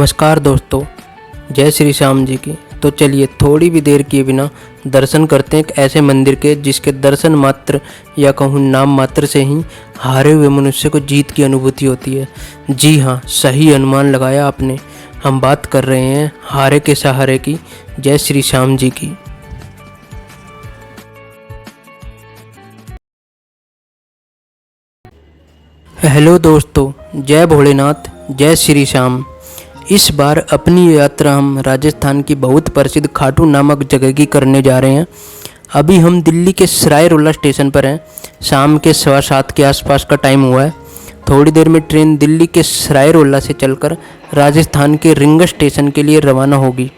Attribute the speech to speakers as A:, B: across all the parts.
A: नमस्कार दोस्तों, जय श्री श्याम जी की। तो चलिए थोड़ी भी देर किए बिना दर्शन करते हैं एक ऐसे मंदिर के जिसके दर्शन मात्र या कहूँ नाम मात्र से ही हारे हुए मनुष्य को जीत की अनुभूति होती है। जी हाँ, सही अनुमान लगाया आपने। हम बात कर रहे हैं हारे के सहारे की, जय श्री श्याम जी की। हेलो दोस्तों, जय भोलेनाथ, जय श्री श्याम। इस बार अपनी यात्रा हम राजस्थान की बहुत प्रसिद्ध खाटू नामक जगह की करने जा रहे हैं। अभी हम दिल्ली के सराय रोला स्टेशन पर हैं। शाम के 7:15 के आसपास का टाइम हुआ है। थोड़ी देर में ट्रेन दिल्ली के सराय रोला से चलकर राजस्थान के रिंग स्टेशन के लिए रवाना होगी।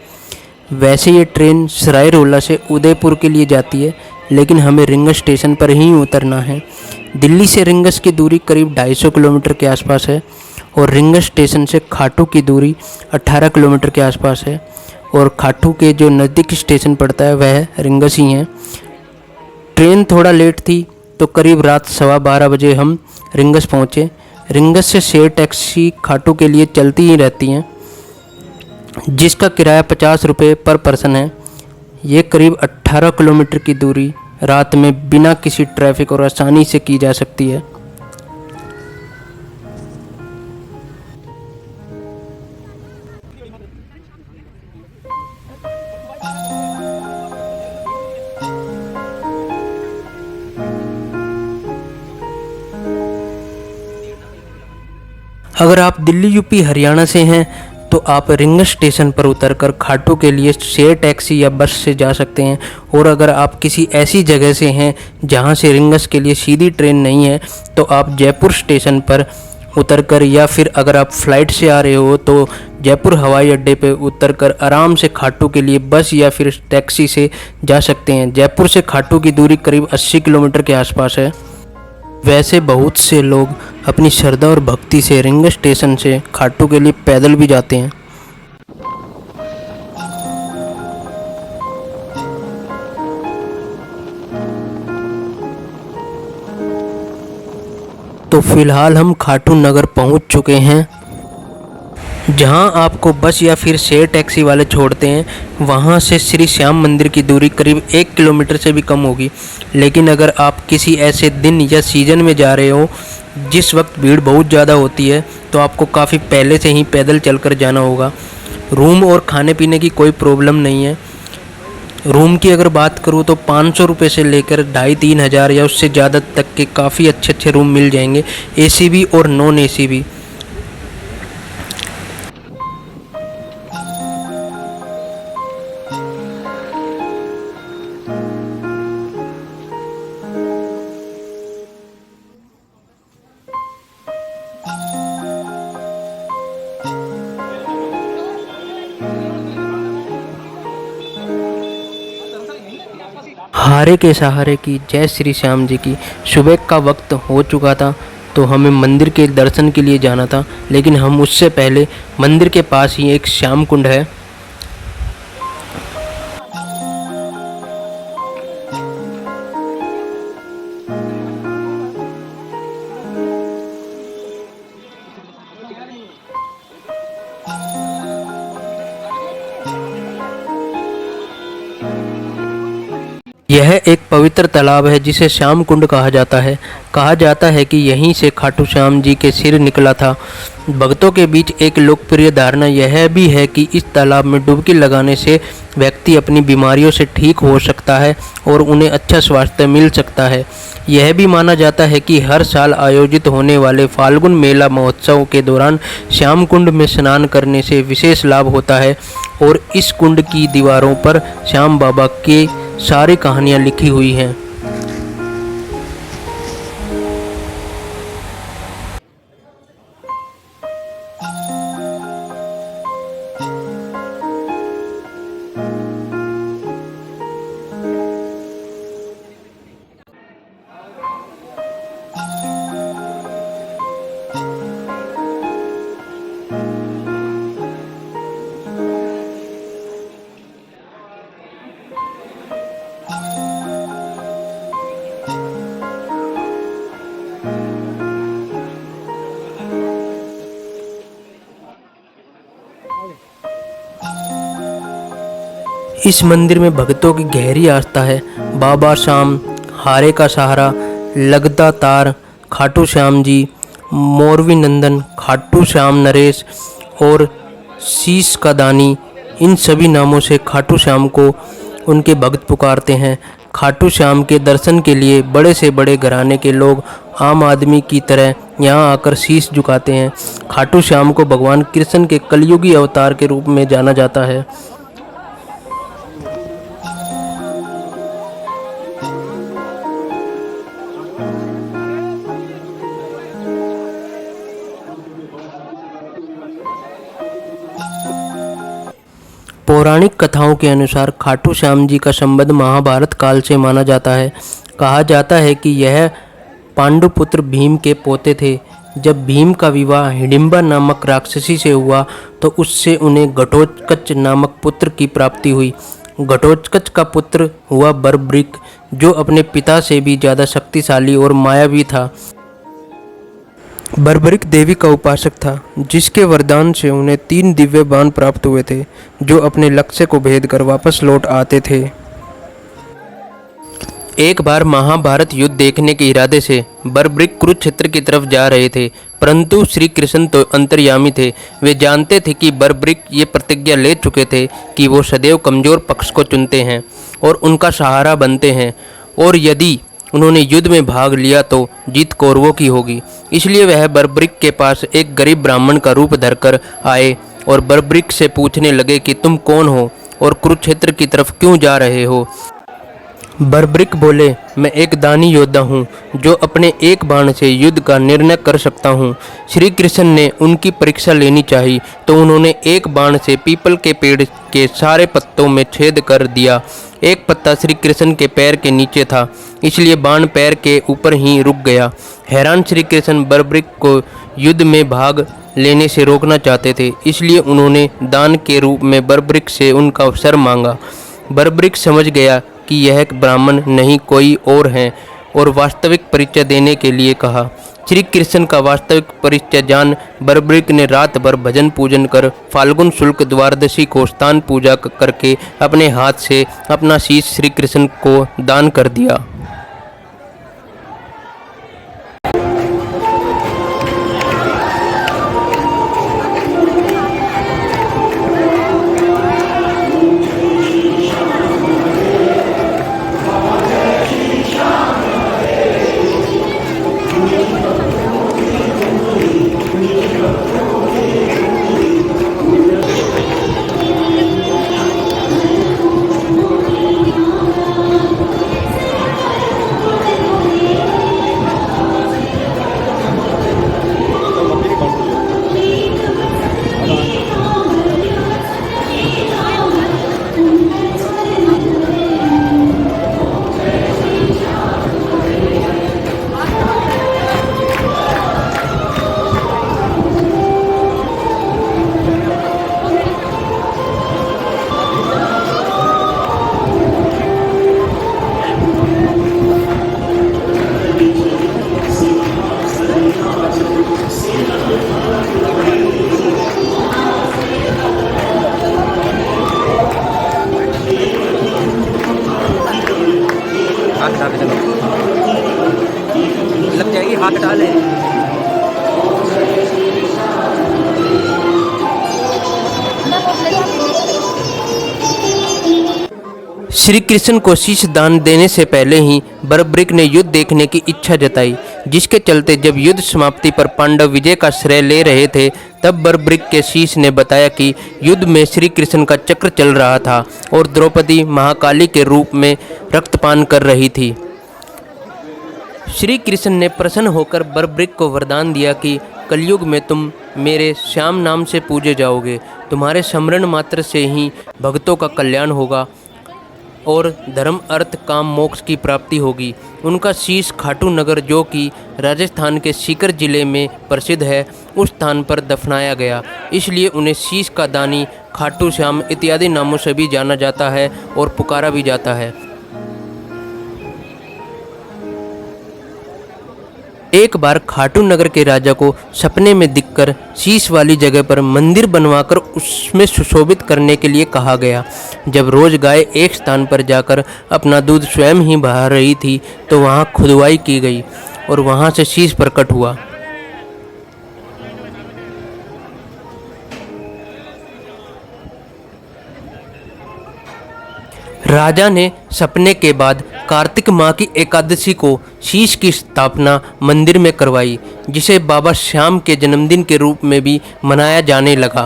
A: वैसे ये ट्रेन सराय रोला से उदयपुर के लिए जाती है, लेकिन हमें रिंग स्टेशन पर ही उतरना है। दिल्ली से रिंगस की दूरी करीब 250 किलोमीटर के आसपास है और रिंग स्टेशन से खाटू की दूरी 18 किलोमीटर के आसपास है। और खाटू के जो नज़दीक स्टेशन पड़ता है वह रिंगस ही है। ट्रेन थोड़ा लेट थी तो करीब रात 12:15 बजे हम रिंगस पहुँचे। रिंगस से शेयर टैक्सी खाटू के लिए चलती ही रहती हैं, जिसका किराया 50 रुपये पर पर्सन है। ये करीब 18 किलोमीटर की दूरी रात में बिना किसी ट्रैफिक और आसानी से की जा सकती है। अगर आप दिल्ली यूपी हरियाणा से हैं तो आप रिंग स्टेशन पर उतरकर खाटू के लिए शेयर टैक्सी या बस से जा सकते हैं। और अगर आप किसी ऐसी जगह से हैं जहां से रिंगस के लिए सीधी ट्रेन नहीं है तो आप जयपुर स्टेशन पर उतरकर, या फिर अगर आप फ्लाइट से आ रहे हो तो जयपुर हवाई अड्डे पर उतरकर आराम से खाटू के लिए बस या फिर टैक्सी से जा सकते हैं। जयपुर से खाटू की दूरी करीब 80 किलोमीटर के आसपास है। वैसे बहुत से लोग अपनी श्रद्धा और भक्ति से रिंग स्टेशन से खाटू के लिए पैदल भी जाते हैं। तो फिलहाल हम खाटू नगर पहुंच चुके हैं। जहां आपको बस या फिर शेयर टैक्सी वाले छोड़ते हैं वहां से श्री श्याम मंदिर की दूरी करीब 1 किलोमीटर से भी कम होगी। लेकिन अगर आप किसी ऐसे दिन या सीज़न में जा रहे हो जिस वक्त भीड़ बहुत ज़्यादा होती है तो आपको काफ़ी पहले से ही पैदल चलकर जाना होगा। रूम और खाने पीने की कोई प्रॉब्लम नहीं है। रूम की अगर बात करूँ तो 500 रुपये से लेकर 2,500-3 हज़ार या उससे ज़्यादा तक के काफ़ी अच्छे अच्छे रूम मिल जाएंगे, एसी भी और नॉन एसी भी। हारे के सहारे की, जय श्री श्याम जी की। सुबह का वक्त हो चुका था तो हमें मंदिर के दर्शन के लिए जाना था, लेकिन हम उससे पहले मंदिर के पास ही एक श्याम कुंड है। यह एक पवित्र तालाब है जिसे श्याम कुंड कहा जाता है। कहा जाता है कि यहीं से खाटू श्याम जी के सिर निकला था। भक्तों के बीच एक लोकप्रिय धारणा यह भी है कि इस तालाब में डुबकी लगाने से व्यक्ति अपनी बीमारियों से ठीक हो सकता है और उन्हें अच्छा स्वास्थ्य मिल सकता है। यह भी माना जाता है कि हर साल आयोजित होने वाले फाल्गुन मेला महोत्सव के दौरान श्याम कुंड में स्नान करने से विशेष लाभ होता है। और इस कुंड की दीवारों पर श्याम बाबा के सारी कहानियाँ लिखी हुई हैं। इस मंदिर में भक्तों की गहरी आस्था है। बाबा श्याम, हारे का सहारा, लगदा तार, खाटू श्याम जी, मोरवी नंदन, खाटू श्याम नरेश और शीश का दानी, इन सभी नामों से खाटू श्याम को उनके भक्त पुकारते हैं। खाटू श्याम के दर्शन के लिए बड़े से बड़े घराने के लोग आम आदमी की तरह यहाँ आकर शीश झुकाते हैं। खाटू श्याम को भगवान कृष्ण के कलयुगी अवतार के रूप में जाना जाता है। पौराणिक कथाओं के अनुसार खाटू श्याम जी का संबंध महाभारत काल से माना जाता है। कहा जाता है कि यह पांडुपुत्र भीम के पोते थे। जब भीम का विवाह हिडिंबा नामक राक्षसी से हुआ तो उससे उन्हें घटोत्कच नामक पुत्र की प्राप्ति हुई। घटोत्कच का पुत्र हुआ बर्बरिक, जो अपने पिता से भी ज़्यादा शक्तिशाली और मायावी था। बर्बरिक देवी का उपासक था, जिसके वरदान से उन्हें 3 दिव्य बाण प्राप्त हुए थे, जो अपने लक्ष्य को भेद कर वापस लौट आते थे। एक बार महाभारत युद्ध देखने के इरादे से बर्बरिक कुरुक्षेत्र की तरफ जा रहे थे, परंतु श्री कृष्ण तो अंतर्यामी थे। वे जानते थे कि बर्बरिक ये प्रतिज्ञा ले चुके थे कि वो सदैव कमजोर पक्ष को चुनते हैं और उनका सहारा बनते हैं, और यदि उन्होंने युद्ध में भाग लिया तो जीत कौरवों की होगी। इसलिए वह बर्बरिक के पास एक गरीब ब्राह्मण का रूप धरकर आए और बर्बरिक से पूछने लगे कि तुम कौन हो और कुरुक्षेत्र की तरफ क्यों जा रहे हो। बर्बरिक बोले, मैं एक दानी योद्धा हूँ जो अपने एक बाण से युद्ध का निर्णय कर सकता हूँ। श्री कृष्ण ने उनकी परीक्षा लेनी चाहिए तो उन्होंने एक बाण से पीपल के पेड़ के सारे पत्तों में छेद कर दिया। एक पत्ता श्री कृष्ण के पैर के नीचे था, इसलिए बाण पैर के ऊपर ही रुक गया। हैरान श्री कृष्ण बर्बरिक को युद्ध में भाग लेने से रोकना चाहते थे, इसलिए उन्होंने दान के रूप में बर्बरिक से उनका सर मांगा। बर्बरिक समझ गया कि यह ब्राह्मण नहीं कोई और है और वास्तविक परिचय देने के लिए कहा। श्री कृष्ण का वास्तविक परिचय जान बर्बरिक ने रात भर भजन पूजन कर फाल्गुन शुक्ल द्वादशी को स्थान पूजा करके अपने हाथ से अपना शीश श्री कृष्ण को दान कर दिया।
B: लग जाएगी, हाथ डाले।
A: श्री कृष्ण को शीश दान देने से पहले ही बर्बरिक ने युद्ध देखने की इच्छा जताई, जिसके चलते जब युद्ध समाप्ति पर पांडव विजय का श्रेय ले रहे थे, तब बर्बरिक के शीश ने बताया कि युद्ध में श्री कृष्ण का चक्र चल रहा था और द्रौपदी महाकाली के रूप में रक्तपान कर रही थी। श्री कृष्ण ने प्रसन्न होकर बर्बरिक को वरदान दिया कि कलयुग में तुम मेरे श्याम नाम से पूजे जाओगे। तुम्हारे स्मरण मात्र से ही भक्तों का कल्याण होगा और धर्म अर्थ काम मोक्ष की प्राप्ति होगी। उनका शीश खाटू नगर, जो कि राजस्थान के सीकर जिले में प्रसिद्ध है, उस स्थान पर दफनाया गया। इसलिए उन्हें शीश का दानी, खाटू श्याम इत्यादि नामों से भी जाना जाता है और पुकारा भी जाता है। एक बार खाटू नगर के राजा को सपने में दिखकर शीश वाली जगह पर मंदिर बनवाकर उसमें सुशोभित करने के लिए कहा गया। जब रोज गाय एक स्थान पर जाकर अपना दूध स्वयं ही बहा रही थी तो वहां खुदवाई की गई और वहां से शीश प्रकट हुआ। राजा ने सपने के बाद कार्तिक माह की एकादशी को शीश की स्थापना मंदिर में करवाई, जिसे बाबा श्याम के जन्मदिन के रूप में भी मनाया जाने लगा।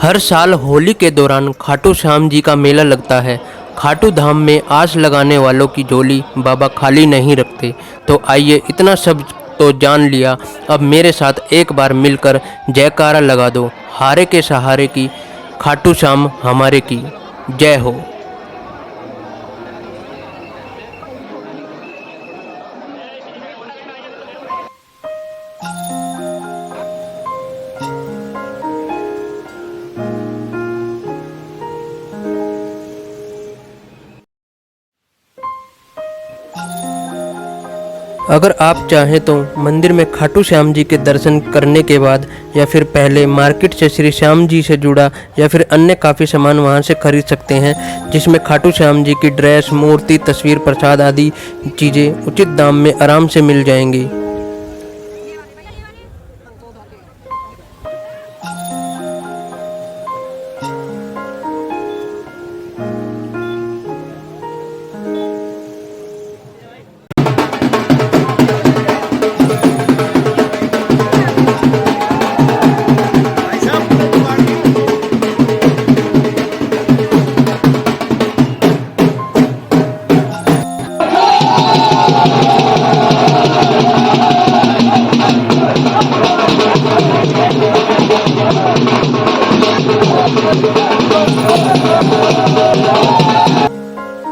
A: हर साल होली के दौरान खाटू श्याम जी का मेला लगता है। खाटू धाम में आस लगाने वालों की झोली बाबा खाली नहीं रखते। तो आइए, इतना सब तो जान लिया, अब मेरे साथ एक बार मिलकर जयकारा लगा दो, हारे के सहारे की, खाटू श्याम हमारे की जय हो। अगर आप चाहें तो मंदिर में खाटू श्याम जी के दर्शन करने के बाद या फिर पहले मार्केट से श्री श्याम जी से जुड़ा या फिर अन्य काफ़ी सामान वहां से खरीद सकते हैं, जिसमें खाटू श्याम जी की ड्रेस, मूर्ति, तस्वीर, प्रसाद आदि चीज़ें उचित दाम में आराम से मिल जाएंगी।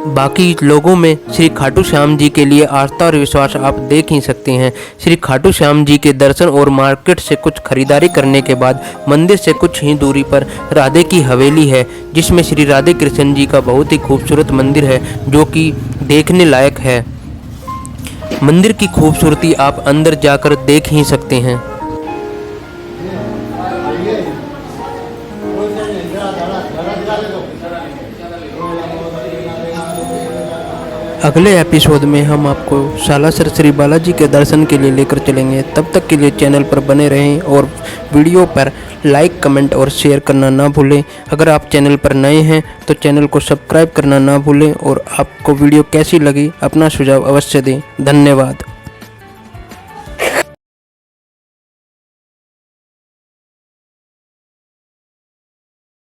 A: बाकी लोगों में श्री खाटू श्याम जी के लिए आस्था और विश्वास आप देख ही सकते हैं। श्री खाटू श्याम जी के दर्शन और मार्केट से कुछ खरीदारी करने के बाद मंदिर से कुछ ही दूरी पर राधे की हवेली है, जिसमें श्री राधे कृष्ण जी का बहुत ही खूबसूरत मंदिर है, जो कि देखने लायक है। मंदिर की खूबसूरती आप अंदर जाकर देख ही सकते हैं। अगले एपिसोड में हम आपको सालासर श्री बालाजी के दर्शन के लिए लेकर चलेंगे। तब तक के लिए चैनल पर बने रहें और वीडियो पर लाइक, कमेंट और शेयर करना ना भूलें। अगर आप चैनल पर नए हैं तो चैनल को सब्सक्राइब करना ना भूलें और आपको वीडियो कैसी लगी अपना सुझाव अवश्य दें। धन्यवाद।